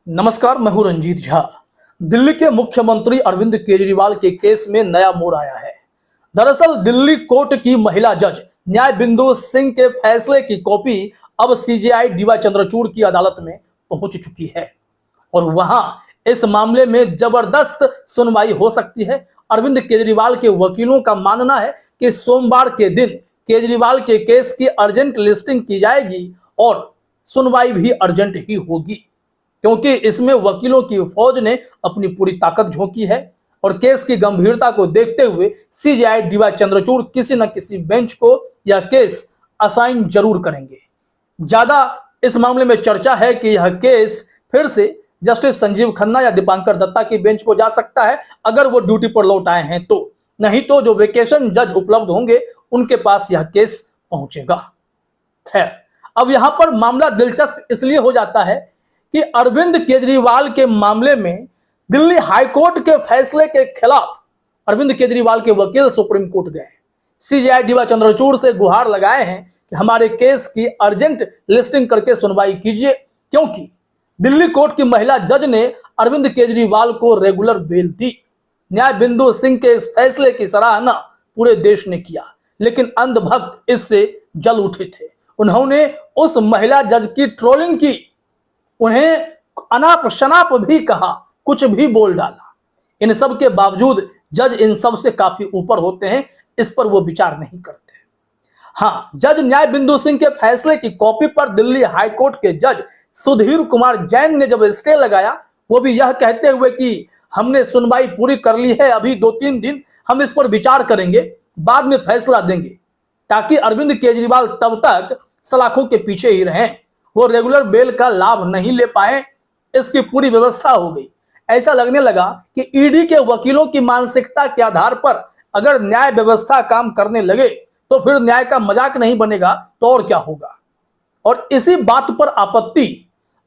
नमस्कार, मैं हूं रंजीत झा। दिल्ली के मुख्यमंत्री अरविंद केजरीवाल के केस में नया मोड़ आया है। दरअसल दिल्ली कोर्ट की महिला जज न्याय बिंदु सिंह के फैसले की कॉपी अब सीजेआई डीवाई चंद्रचूड़ की अदालत में पहुंच चुकी है और वहां इस मामले में जबरदस्त सुनवाई हो सकती है। अरविंद केजरीवाल के वकीलों का मानना है कि सोमवार के दिन केजरीवाल के केस की अर्जेंट लिस्टिंग की जाएगी और सुनवाई भी अर्जेंट ही होगी, क्योंकि इसमें वकीलों की फौज ने अपनी पूरी ताकत झोंकी है और केस की गंभीरता को देखते हुए सीजेआई डीवाई चंद्रचूड़ किसी न किसी बेंच को यह केस असाइन जरूर करेंगे। ज्यादा इस मामले में चर्चा है कि यह केस फिर से जस्टिस संजीव खन्ना या दीपांकर दत्ता की बेंच को जा सकता है, अगर वो ड्यूटी पर लौट आए हैं तो। नहीं तो जो वेकेशन जज उपलब्ध होंगे उनके पास यह केस पहुंचेगा। खैर, अब यहां पर मामला दिलचस्प इसलिए हो जाता है कि अरविंद केजरीवाल के मामले में दिल्ली हाईकोर्ट के फैसले के खिलाफ अरविंद केजरीवाल के वकील सुप्रीम कोर्ट गए। सीजेआई डीवाई चंद्रचूड़ से गुहार लगाए हैं कि हमारे केस की अर्जेंट लिस्टिंग करके सुनवाई कीजिए, क्योंकि दिल्ली कोर्ट की महिला जज ने अरविंद केजरीवाल को रेगुलर बेल दी। न्याय बिंदु सिंह के इस फैसले की सराहना पूरे देश ने किया, लेकिन अंधभक्त इससे जल उठे थे। उन्होंने उस महिला जज की ट्रोलिंग की, उन्हें अनाप शनाप भी कहा, कुछ भी बोल डाला। इन सब के बावजूद जज इन सब से काफी ऊपर होते हैं, इस पर वो विचार नहीं करते। हाँ, जज न्याय बिंदु सिंह के फैसले की कॉपी पर दिल्ली हाईकोर्ट के जज सुधीर कुमार जैन ने जब स्टे लगाया, वो भी यह कहते हुए कि हमने सुनवाई पूरी कर ली है, अभी 2-3 दिन हम इस पर विचार करेंगे, बाद में फैसला देंगे, ताकि अरविंद केजरीवाल तब तक सलाखों के पीछे ही रहें, वो रेगुलर बेल का लाभ नहीं ले पाए, इसकी पूरी व्यवस्था हो गई। ऐसा लगने लगा कि ईडी के वकीलों की मानसिकता के आधार पर अगर न्याय व्यवस्था काम करने लगे तो फिर न्याय का मजाक नहीं बनेगा तो और क्या होगा। और इसी बात पर आपत्ति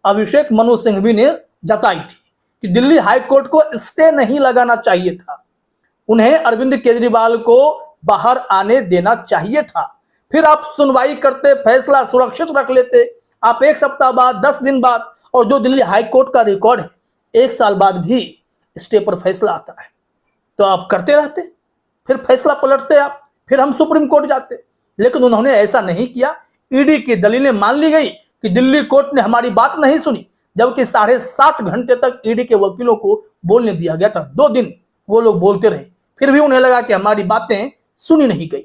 अभिषेक मनु सिंघवी ने जताई थी कि दिल्ली हाईकोर्ट को स्टे नहीं लगाना चाहिए था, उन्हें अरविंद केजरीवाल को बाहर आने देना चाहिए था, फिर आप सुनवाई करते, फैसला सुरक्षित रख लेते। आप 1 सप्ताह बाद, 10 दिन बाद, और जो दिल्ली हाईकोर्ट का रिकॉर्ड है 1 साल बाद भी स्टे पर फैसला आता है, तो आप करते रहते, फिर फैसला पलटते आप, फिर हम सुप्रीम कोर्ट जाते। लेकिन उन्होंने ऐसा नहीं किया। ईडी की दलीलें मान ली गई कि दिल्ली कोर्ट ने हमारी बात नहीं सुनी, जबकि 7.5 घंटे तक ईडी के वकीलों को बोलने दिया गया था। 2 दिन वो लोग बोलते रहे, फिर भी उन्हें लगा कि हमारी बातें सुनी नहीं गई।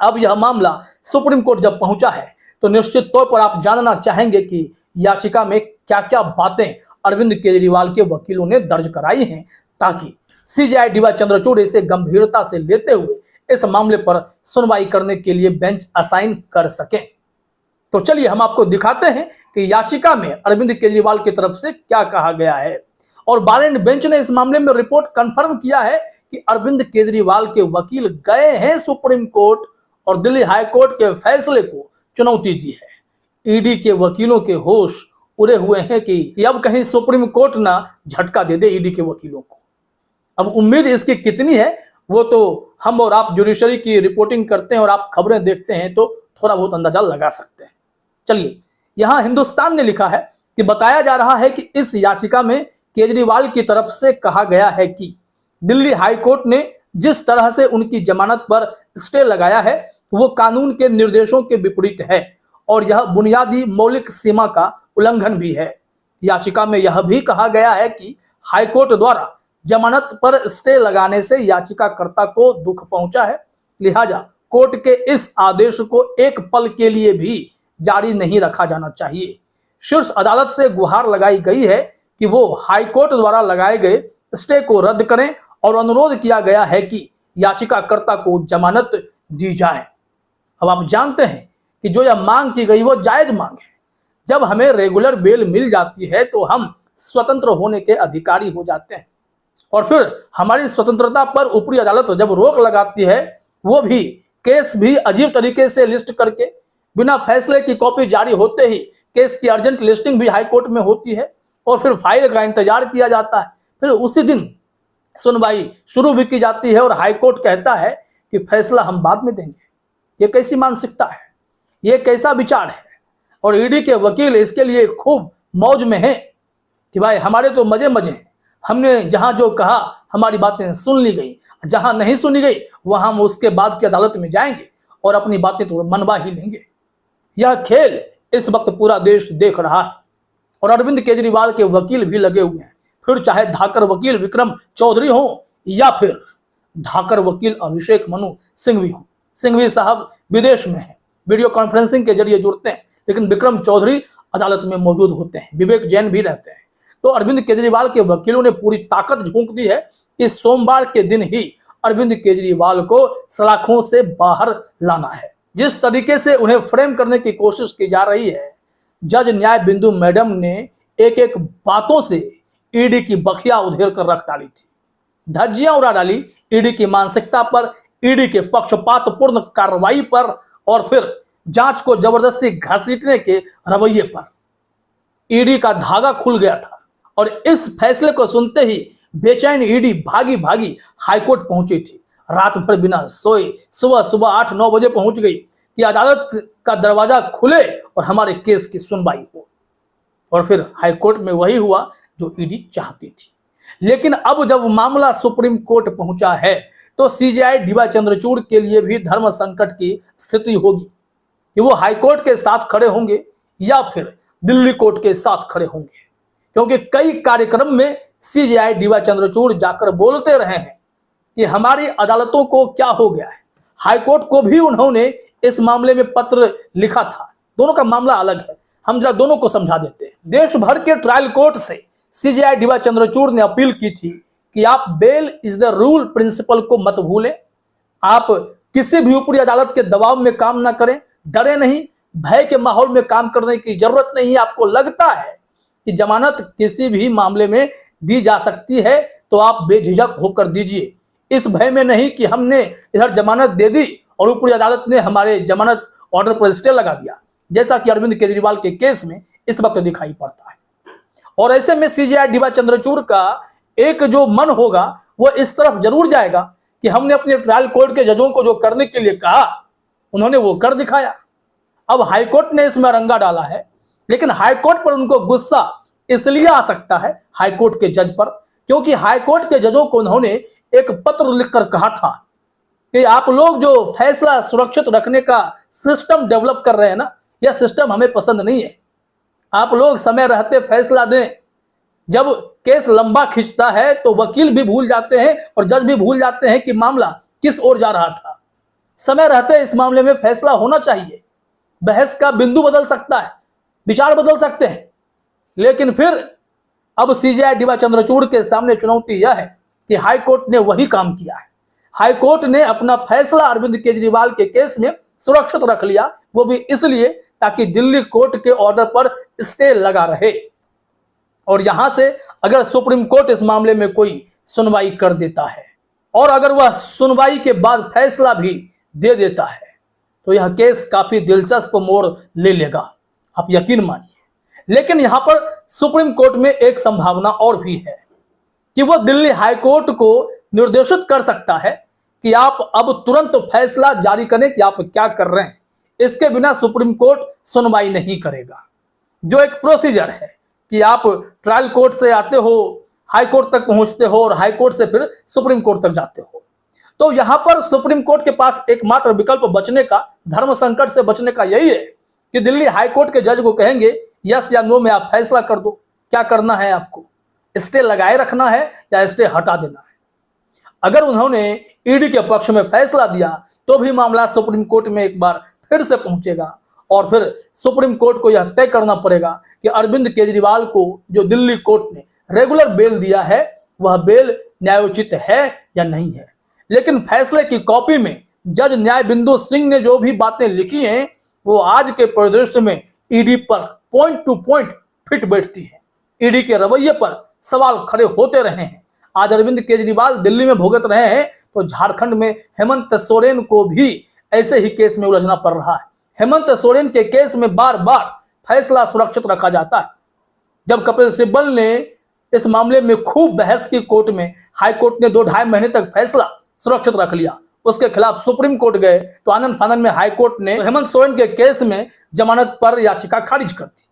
अब यह मामला सुप्रीम कोर्ट जब पहुंचा है तो निश्चित तौर पर आप जानना चाहेंगे कि याचिका में क्या क्या बातें अरविंद केजरीवाल के वकीलों ने दर्ज कराई हैं, ताकि सीजेआई डीवाई चंद्रचूड़ इसे गंभीरता से लेते हुए इस मामले पर सुनवाई करने के लिए बेंच असाइन कर सके। तो चलिए हम आपको दिखाते हैं कि याचिका में अरविंद केजरीवाल की तरफ से क्या कहा गया है। और बारेन बेंच ने इस मामले में रिपोर्ट कंफर्म किया है कि अरविंद केजरीवाल के वकील गए हैं सुप्रीम कोर्ट और दिल्ली हाईकोर्ट के फैसले को चुनौती दी है। ईडी के वकीलों के होश उड़े हुए हैं कि अब कहीं सुप्रीम कोर्ट ना झटका दे दे ईडी के वकीलों को। अब उम्मीद इसकी कितनी है वो तो हम और आप जुडिशरी की रिपोर्टिंग करते हैं और आप खबरें देखते हैं तो थोड़ा बहुत अंदाजा लगा सकते हैं। चलिए, यहां हिंदुस्तान ने लिखा है कि बताया जा रहा है कि इस याचिका में केजरीवाल की तरफ से कहा गया है कि दिल्ली हाईकोर्ट ने जिस तरह से उनकी जमानत पर स्टे लगाया है वो कानून के निर्देशों के विपरीत है और यह बुनियादी मौलिक सीमा का उल्लंघन भी है। याचिका में यह भी कहा गया है कि हाईकोर्ट द्वारा जमानत पर स्टे लगाने से याचिकाकर्ता को दुख पहुंचा है, लिहाजा कोर्ट के इस आदेश को एक पल के लिए भी जारी नहीं रखा जाना चाहिए। शीर्ष अदालत से गुहार लगाई गई है कि वो हाईकोर्ट द्वारा लगाए गए स्टे को रद्द करें और अनुरोध किया गया है कि याचिकाकर्ता को जमानत दी जाए। अब आप जानते हैं कि जो यह मांग की गई वो जायज मांग है। जब हमें रेगुलर बेल मिल जाती है तो हम स्वतंत्र होने के अधिकारी हो जाते हैं, और फिर हमारी स्वतंत्रता पर ऊपरी अदालत जब रोक लगाती है, वो भी केस भी अजीब तरीके से लिस्ट करके, बिना फैसले की कॉपी जारी होते ही केस की अर्जेंट लिस्टिंग भी हाईकोर्ट में होती है और फिर फाइल का इंतजार किया जाता है, फिर उसी दिन सुनवाई शुरू भी की जाती है और हाईकोर्ट कहता है कि फैसला हम बाद में देंगे। ये कैसी मानसिकता है, ये कैसा विचार है? और ईडी के वकील इसके लिए खूब मौज में हैं। कि भाई हमारे तो मजे मजे हैं, हमने जहां जो कहा हमारी बातें सुन ली गई, जहां नहीं सुनी गई वहां हम उसके बाद की अदालत में जाएंगे और अपनी बातें तो मनवा ही लेंगे। यह खेल इस वक्त पूरा देश देख रहा है और अरविंद केजरीवाल के वकील भी लगे हुए हैं, फिर चाहे धाकर वकील विक्रम चौधरी हो या फिर धाकर वकील अभिषेक मनु सिंघवी हो। सिंघवी साहब विदेश में हैं, वीडियो कॉन्फ्रेंसिंग के जरिए जुड़ते हैं, लेकिन विक्रम चौधरी अदालत में मौजूद होते हैं, विवेक जैन भी रहते हैं। तो अरविंद केजरीवाल के वकीलों ने पूरी ताकत झोंक दी है कि सोमवार के दिन ही अरविंद केजरीवाल को सलाखों से बाहर लाना है। जिस तरीके से उन्हें फ्रेम करने की कोशिश की जा रही है, जज न्याय बिंदु मैडम ने एक एक बातों से ईडी की बखिया उधेड़ कर रख डाली थी, धज्जियां उड़ा डाली ईडी की मानसिकता पर, ईडी के पक्षपातपूर्ण कार्रवाई पर और फिर जांच को जबरदस्ती घसीटने के रवैये पर। ईडी का धागा खुल गया था और इस फैसले को सुनते ही बेचैन ईडी भागी भागी हाईकोर्ट पहुंची थी। रात भर बिना सोए सुबह सुबह 8-9 बजे पहुंच गई कि अदालत का दरवाजा खुले और हमारे केस की सुनवाई हो। और फिर हाईकोर्ट में वही हुआ जो ईडी चाहती थी। लेकिन अब जब मामला सुप्रीम कोर्ट पहुंचा है तो सीजेआई डीवाई चंद्रचूड़ के लिए भी धर्म संकट की स्थिति होगी कि वो हाईकोर्ट के साथ खड़े होंगे या फिर दिल्ली कोर्ट के साथ खड़े होंगे, क्योंकि कई कार्यक्रम में सीजेआई डीवाई चंद्रचूड़ जाकर बोलते रहे हैं कि हमारी अदालतों को क्या हो गया है। हाईकोर्ट को भी उन्होंने इस मामले में पत्र लिखा था। दोनों का मामला अलग है, हम जरा दोनों को समझा देते हैं। देश भर के ट्रायल कोर्ट से सीजेआई डीवाई चंद्रचूड़ ने अपील की थी कि आप bail is the rule principle को मत भूलें, आप किसी भी ऊपरी अदालत के दबाव में काम ना करें, डरे नहीं, भय के माहौल में काम करने की जरूरत नहीं है। आपको लगता है कि जमानत किसी भी मामले में दी जा सकती है तो आप बेझिझक होकर दीजिए, इस भय में नहीं कि हमने इधर जमानत दे दी और ऊपरी अदालत ने हमारे जमानत ऑर्डर पर स्टे लगा दिया, जैसा कि अरविंद केजरीवाल के केस में इस वक्त दिखाई पड़ता है। और ऐसे में सीजेआई डीवाई चंद्रचूड़ का एक जो मन होगा वो इस तरफ जरूर जाएगा कि हमने अपने ट्रायल कोर्ट के जजों को जो करने के लिए कहा उन्होंने वो कर दिखाया। अब हाईकोर्ट ने इसमें रंगा डाला है, लेकिन हाईकोर्ट पर उनको गुस्सा इसलिए आ सकता है हाईकोर्ट के जज पर, क्योंकि हाईकोर्ट के जजों को उन्होंने एक पत्र लिखकर कहा था कि आप लोग जो फैसला सुरक्षित रखने का सिस्टम डेवलप कर रहे हैं ना, यह सिस्टम हमें पसंद नहीं है। आप लोग समय रहते फैसला दें, जब केस लंबा खिंचता है तो वकील भी भूल जाते हैं और जज भी भूल जाते हैं कि मामला किस ओर जा रहा था। समय रहते इस मामले में फैसला होना चाहिए। बहस का बिंदु बदल सकता है, विचार बदल सकते हैं, लेकिन फिर अब सीजेआई डीवाई चंद्रचूड़ के सामने चुनौती यह है कि हाईकोर्ट ने वही काम किया है। हाईकोर्ट ने अपना फैसला अरविंद केजरीवाल के केस में सुरक्षित रख लिया, वो भी इसलिए ताकि दिल्ली कोर्ट के ऑर्डर पर स्टे लगा रहे। और यहां से अगर सुप्रीम कोर्ट इस मामले में कोई सुनवाई कर देता है और अगर वह सुनवाई के बाद फैसला भी दे देता है तो यह केस काफी दिलचस्प मोड़ ले लेगा, आप यकीन मानिए। लेकिन यहां पर सुप्रीम कोर्ट में एक संभावना और भी है कि वह दिल्ली हाई कोर्ट को निर्देशित कर सकता है कि आप अब तुरंत फैसला जारी करें कि आप क्या कर रहे हैं। इसके बिना सुप्रीम कोर्ट सुनवाई नहीं करेगा, जो एक प्रोसीजर है कि आप ट्रायल कोर्ट से आते हो, हाई कोर्ट तक पहुंचते हो और हाई कोर्ट से फिर सुप्रीम कोर्ट तक जाते हो। तो यहां पर सुप्रीम कोर्ट के पास एकमात्र विकल्प बचने का, धर्म संकट से बचने का यही है कि दिल्ली हाई कोर्ट के जज को कहेंगे यस या नो में आप फैसला कर दो, क्या करना है आपको, स्टे लगाए रखना है या स्टे हटा देना है। अगर उन्होंने ईडी के पक्ष में फैसला दिया तो भी मामला सुप्रीम कोर्ट में एक बार फिर से पहुंचेगा और फिर सुप्रीम कोर्ट को यह तय करना पड़ेगा कि अरविंद केजरीवाल को जो दिल्ली कोर्ट ने रेगुलर बेल दिया है वह बेल न्यायोचित है या नहीं है। लेकिन फैसले की कॉपी में जज न्याय बिंदु सिंह ने जो भी बातें लिखी हैं वो आज के परिदृश्य में ईडी पर पॉइंट टू पॉइंट फिट बैठती है। ईडी के रवैये पर सवाल खड़े होते रहे हैं। आज अरविंद केजरीवाल दिल्ली में भुगत रहे हैं तो झारखंड में हेमंत सोरेन को भी ऐसे ही केस में उलझना पड़ रहा है। हेमंत सोरेन के केस में बार बार फैसला सुरक्षित रखा जाता है। जब कपिल सिब्बल ने इस मामले में खूब बहस की कोर्ट में, हाई कोर्ट ने 2-2.5 महीने तक फैसला सुरक्षित रख लिया, उसके खिलाफ सुप्रीम कोर्ट गए तो आनंद फानंद में हाई कोर्ट ने हेमंत सोरेन के केस में जमानत पर याचिका खारिज कर दी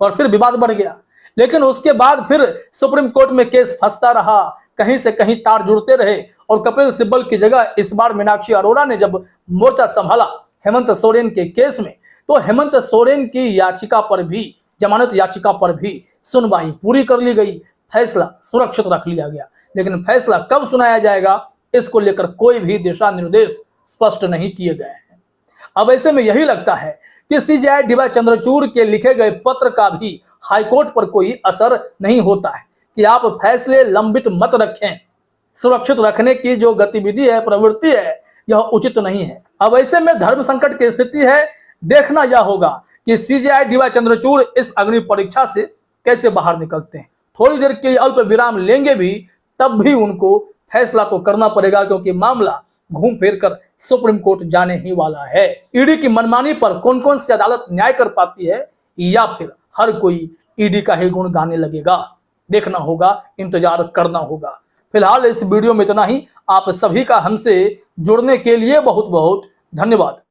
और फिर विवाद बढ़ गया। लेकिन उसके बाद फिर सुप्रीम कोर्ट में केस फंसता रहा, कहीं से कहीं तार जुड़ते रहे और कपिल सिब्बल की जगह इस बार मीनाक्षी अरोड़ा ने जब मोर्चा संभाला हेमंत सोरेन के केस में, तो हेमंत सोरेन की याचिका पर भी, जमानत याचिका पर भी सुनवाई पूरी कर ली गई, फैसला सुरक्षित रख लिया गया। लेकिन फैसला कब सुनाया जाएगा, इसको लेकर कोई भी दिशा निर्देश स्पष्ट नहीं किए गए हैं। अब ऐसे में यही लगता है कि सीजेआई डी वाई चंद्रचूड़ के लिखे गए पत्र का भी हाईकोर्ट पर कोई असर नहीं होता है कि आप फैसले लंबित मत रखें, सुरक्षित रखने की जो गतिविधि है, प्रवृत्ति है, यह उचित नहीं है। अब ऐसे में धर्म संकट की स्थिति है, देखना यह होगा कि सीजेआई डी वाई चंद्रचूड़ इस अग्नि परीक्षा से कैसे बाहर निकलते हैं। थोड़ी देर के अल्प विराम लेंगे भी, तब भी उनको फैसला को करना पड़ेगा, क्योंकि मामला घूम फिर कर सुप्रीम कोर्ट जाने ही वाला है। ईडी की मनमानी पर कौन कौन सी अदालत न्याय कर पाती है, या फिर हर कोई ईडी का ही गुण गाने लगेगा, देखना होगा, इंतजार करना होगा। फिलहाल इस वीडियो में इतना ही। आप सभी का हमसे जुड़ने के लिए बहुत बहुत धन्यवाद।